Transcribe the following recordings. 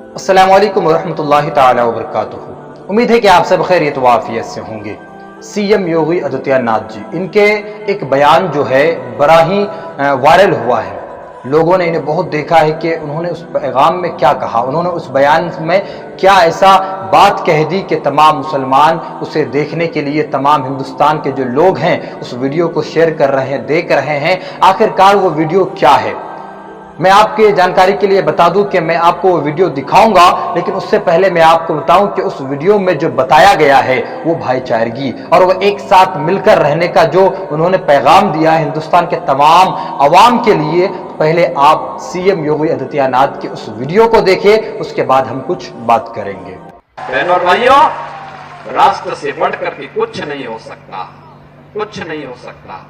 अस्सलामु अलैकुम वरहमतुल्लाहि ताला वबरकातुहू। उम्मीद है कि आप सब खैरियत वाफियत से होंगे। सीएम योगी आदित्यनाथ जी, इनके एक बयान जो है बड़ा ही वायरल हुआ है। लोगों ने इन्हें बहुत देखा है कि उन्होंने उस पैगाम में क्या कहा, उन्होंने उस बयान में क्या ऐसा बात कह दी कि तमाम मुसलमान उसे देखने के लिए, तमाम हिंदुस्तान के जो लोग हैं उस वीडियो को शेयर कर रहे हैं, देख रहे हैं। आखिरकार वो वीडियो क्या है, मैं आपके जानकारी के लिए बता दूं कि मैं आपको वो वीडियो दिखाऊंगा, लेकिन उससे पहले मैं आपको बताऊं कि उस वीडियो में जो बताया गया है वो भाईचारगी और वो एक साथ मिलकर रहने का जो उन्होंने पैगाम दिया है हिंदुस्तान के तमाम अवाम के लिए। पहले आप सीएम योगी आदित्यनाथ के उस वीडियो को देखिए, उसके बाद हम कुछ बात करेंगे। बहनों और भाइयों, राष्ट्र से बढ़कर के कुछ नहीं हो सकता, कुछ नहीं हो सकता।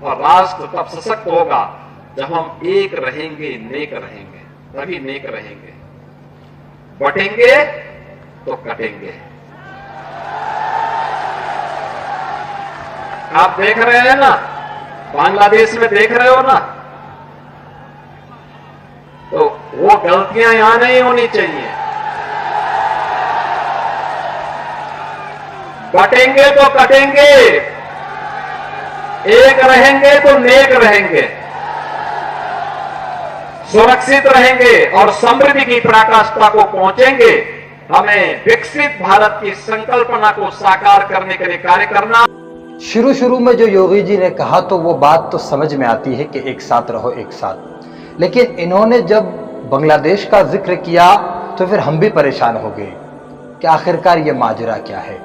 और राष्ट्र तब सशक्त होगा जब हम एक रहेंगे, नेक रहेंगे, तभी नेक रहेंगे। बटेंगे तो कटेंगे। आप देख रहे हैं ना, बांग्लादेश में देख रहे हो ना, तो वो गलतियां यहां नहीं होनी चाहिए। बटेंगे तो कटेंगे, एक रहेंगे तो नेक रहेंगे, सुरक्षित रहेंगे और समृद्धि की पराकाष्ठा को पहुंचेंगे। हमें विकसित भारत की संकल्पना को साकार करने के लिए कार्य करना। शुरू में जो योगी जी ने कहा तो वो बात तो समझ में आती है कि एक साथ रहो, एक साथ। लेकिन इन्होंने जब बांग्लादेश का जिक्र किया तो फिर हम भी परेशान हो गए कि आखिरकार ये माजरा क्या है।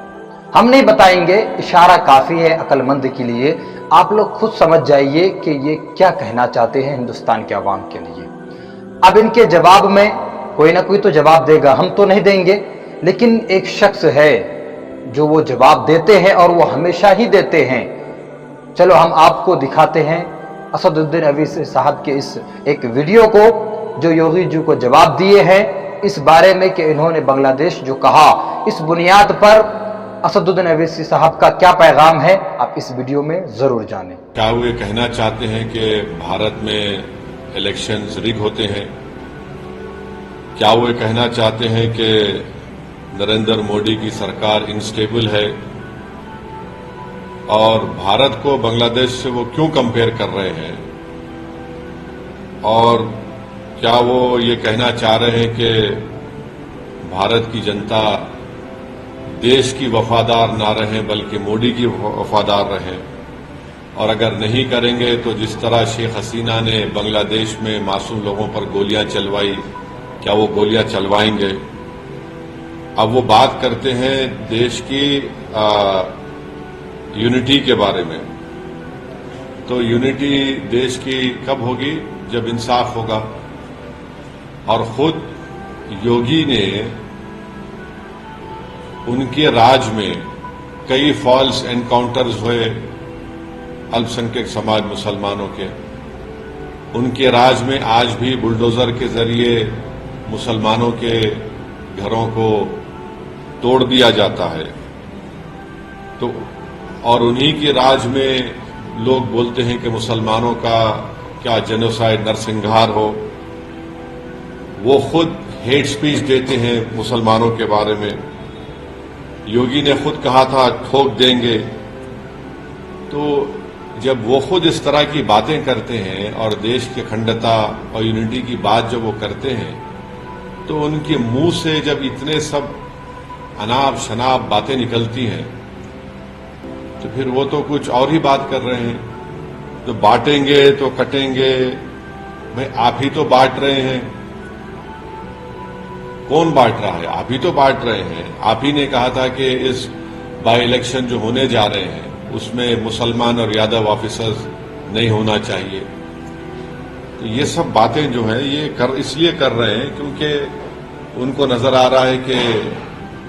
हम नहीं बताएंगे, इशारा काफी है अक्लमंद के लिए। आप लोग खुद समझ जाइए कि ये क्या कहना चाहते हैं हिंदुस्तान के अवाम के लिए। अब इनके जवाब में कोई ना कोई तो जवाब देगा, हम तो नहीं देंगे, लेकिन एक शख्स है जो वो जवाब देते हैं और वो हमेशा ही देते हैं। चलो हम आपको दिखाते हैं असदुद्दीन अवीसी साहब के इस एक वीडियो को, जो योगी जी को जवाब दिए हैं इस बारे में कि इन्होंने बांग्लादेश जो कहा, इस बुनियाद पर असदुद्दीन अवीसी साहब का क्या पैगाम है, आप इस वीडियो में जरूर जानें। क्या वो ये कहना चाहते हैं कि भारत में इलेक्शंस रिग होते हैं? क्या वो ये कहना चाहते हैं कि नरेंद्र मोदी की सरकार इनस्टेबल है? और भारत को बांग्लादेश से वो क्यों कंपेयर कर रहे हैं? और क्या वो ये कहना चाह रहे हैं कि भारत की जनता देश की वफादार ना रहे बल्कि मोदी की वफादार रहे? और अगर नहीं करेंगे तो जिस तरह शेख हसीना ने बांग्लादेश में मासूम लोगों पर गोलियां चलवाई, क्या वो गोलियां चलवाएंगे? अब वो बात करते हैं देश की यूनिटी के बारे में। तो यूनिटी देश की कब होगी? जब इंसाफ होगा। और खुद योगी ने उनके राज में कई फॉल्स एनकाउंटर्स हुए अल्पसंख्यक समाज मुसलमानों के। उनके राज में आज भी बुलडोजर के जरिए मुसलमानों के घरों को तोड़ दिया जाता है। तो और उन्हीं के राज में लोग बोलते हैं कि मुसलमानों का क्या जेनोसाइड, नरसंहार हो। वो खुद हेट स्पीच देते हैं मुसलमानों के बारे में। योगी ने खुद कहा था ठोक देंगे। तो जब वो खुद इस तरह की बातें करते हैं और देश की अखंडता और यूनिटी की बात जब वो करते हैं, तो उनके मुंह से जब इतने सब अनाप शनाप बातें निकलती हैं, तो फिर वो तो कुछ और ही बात कर रहे हैं। तो बांटेंगे तो कटेंगे, भाई आप ही तो बांट रहे हैं। कौन बांट रहा है? आप ही तो बांट रहे हैं। आप ही ने कहा था कि इस बाई इलेक्शन जो होने जा रहे हैं उसमें मुसलमान और यादव ऑफिसर्स नहीं होना चाहिए। तो ये सब बातें जो है ये इसलिए कर रहे हैं क्योंकि उनको नजर आ रहा है कि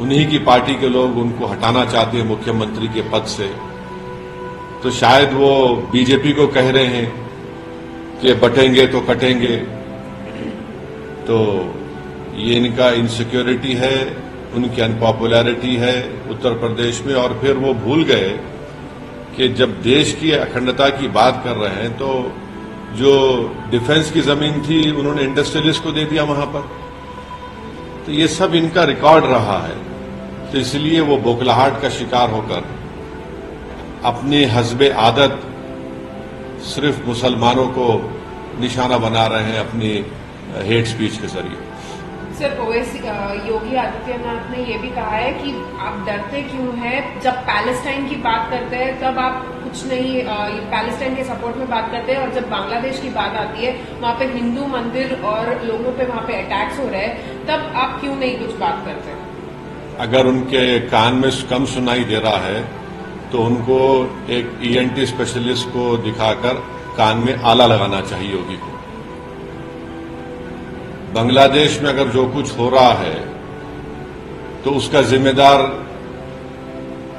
उन्हीं की पार्टी के लोग उनको हटाना चाहते हैं मुख्यमंत्री के पद से। तो शायद वो बीजेपी को कह रहे हैं कि बटेंगे तो कटेंगे। तो ये इनका इनसिक्योरिटी है, उनकी अनपॉपुलैरिटी है उत्तर प्रदेश में। और फिर वो भूल गए कि जब देश की अखंडता की बात कर रहे हैं तो जो डिफेंस की जमीन थी उन्होंने इंडस्ट्रियलिस्ट को दे दिया वहां पर। तो ये सब इनका रिकॉर्ड रहा है। तो इसलिए वो बौखलाहट का शिकार होकर अपनी हस्बे आदत सिर्फ मुसलमानों को निशाना बना रहे हैं अपनी हेट स्पीच के जरिए। सर, ओवैसी योगी आदित्यनाथ ने ये भी कहा है कि आप डरते क्यों हैं, जब पैलेस्टाइन की बात करते हैं तब आप कुछ नहीं, पैलेस्टाइन के सपोर्ट में बात करते हैं, और जब बांग्लादेश की बात आती है वहां पे हिंदू मंदिर और लोगों पे वहां पे अटैक्स हो रहे हैं, तब आप क्यों नहीं कुछ बात करते? अगर उनके कान में कम सुनाई दे रहा है तो उनको एक ENT स्पेशलिस्ट को दिखाकर कान में आला लगाना चाहिए योगी को। बांग्लादेश में अगर जो कुछ हो रहा है तो उसका जिम्मेदार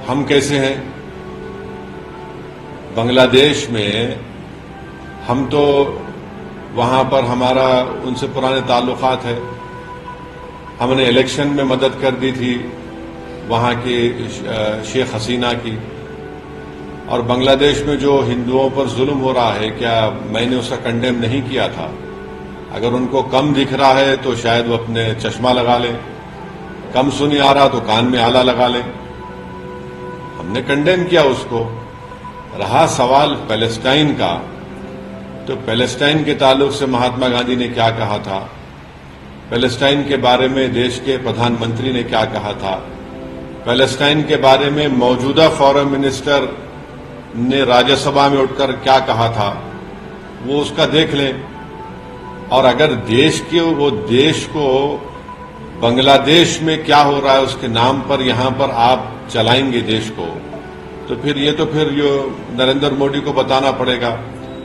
हम कैसे हैं? बांग्लादेश में हम तो वहां पर हमारा उनसे पुराने ताल्लुकात है। हमने इलेक्शन में मदद कर दी थी वहां की शेख हसीना की। और बांग्लादेश में जो हिंदुओं पर जुल्म हो रहा है, क्या मैंने उसका कंडेम नहीं किया था? अगर उनको कम दिख रहा है तो शायद वो अपने चश्मा लगा लें, कम सुनी आ रहा तो कान में आला लगा लें। हमने कंडेम किया उसको। रहा सवाल पैलेस्टाइन का, तो पैलेस्टाइन के ताल्लुक से महात्मा गांधी ने क्या कहा था, पैलेस्टाइन के बारे में देश के प्रधानमंत्री ने क्या कहा था, पैलेस्टाइन के बारे में मौजूदा फॉरेन मिनिस्टर ने राज्यसभा में उठकर क्या कहा था, वो उसका देख लें। और अगर देश को बांग्लादेश में क्या हो रहा है उसके नाम पर यहां पर आप चलाएंगे देश को, तो फिर नरेंद्र मोदी को बताना पड़ेगा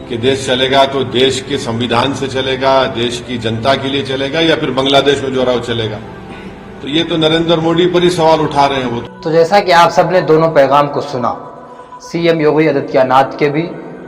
कि देश चलेगा तो देश के संविधान से चलेगा, देश की जनता के लिए चलेगा, या फिर बांग्लादेश में जो रहा वो चलेगा। तो ये तो नरेंद्र मोदी पर ही सवाल उठा रहे हैं वो। तो जैसा कि आप सबने दोनों पैगाम को सुना, CM योगी आदित्यनाथ के भी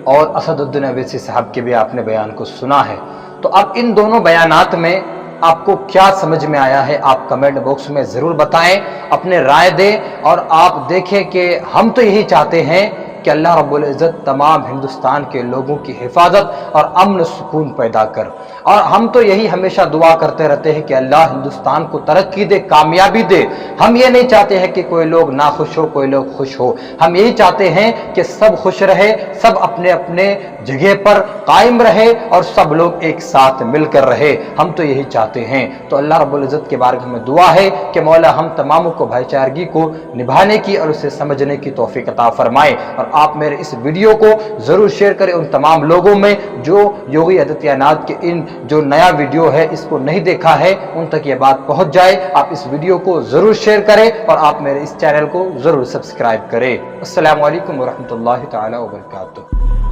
और असदुद्दीन ओवैसी साहब के भी आपने बयान को सुना है। तो अब इन दोनों बयानात में आपको क्या समझ में आया है, आप कमेंट बॉक्स में जरूर बताएं, अपने राय दें। और आप देखें कि हम तो यही चाहते हैं कि अल्लाह रब्बुल इज़्ज़त तमाम हिंदुस्तान के लोगों की हिफाजत और अमन सुकून पैदा कर। और हम तो यही हमेशा दुआ करते रहते हैं कि अल्लाह हिंदुस्तान को तरक्की दे, कामयाबी दे। हम ये नहीं चाहते हैं कि कोई लोग नाखुश हो, कोई लोग खुश हो। हम यही चाहते हैं कि सब खुश रहे, सब अपने अपने जगह पर कायम रहे और सब लोग एक साथ मिलकर रहे। हम तो यही चाहते हैं। तो अल्लाह रब्बुल इज़्ज़त के बारे में दुआ है कि मौला हम तमामों को भाईचारगी को निभाने की और उसे समझने की तौफीक अता फरमाए। और आप मेरे इस वीडियो को जरूर शेयर करें उन तमाम लोगों में जो योगी आदित्यनाथ के इन जो नया वीडियो है इसको नहीं देखा है, उन तक ये बात पहुंच जाए। आप इस वीडियो को जरूर शेयर करें और आप मेरे इस चैनल को जरूर सब्सक्राइब करें। अस्सलामु अलैकुम वरहमतुल्लाहि तआला वबरकातुहू।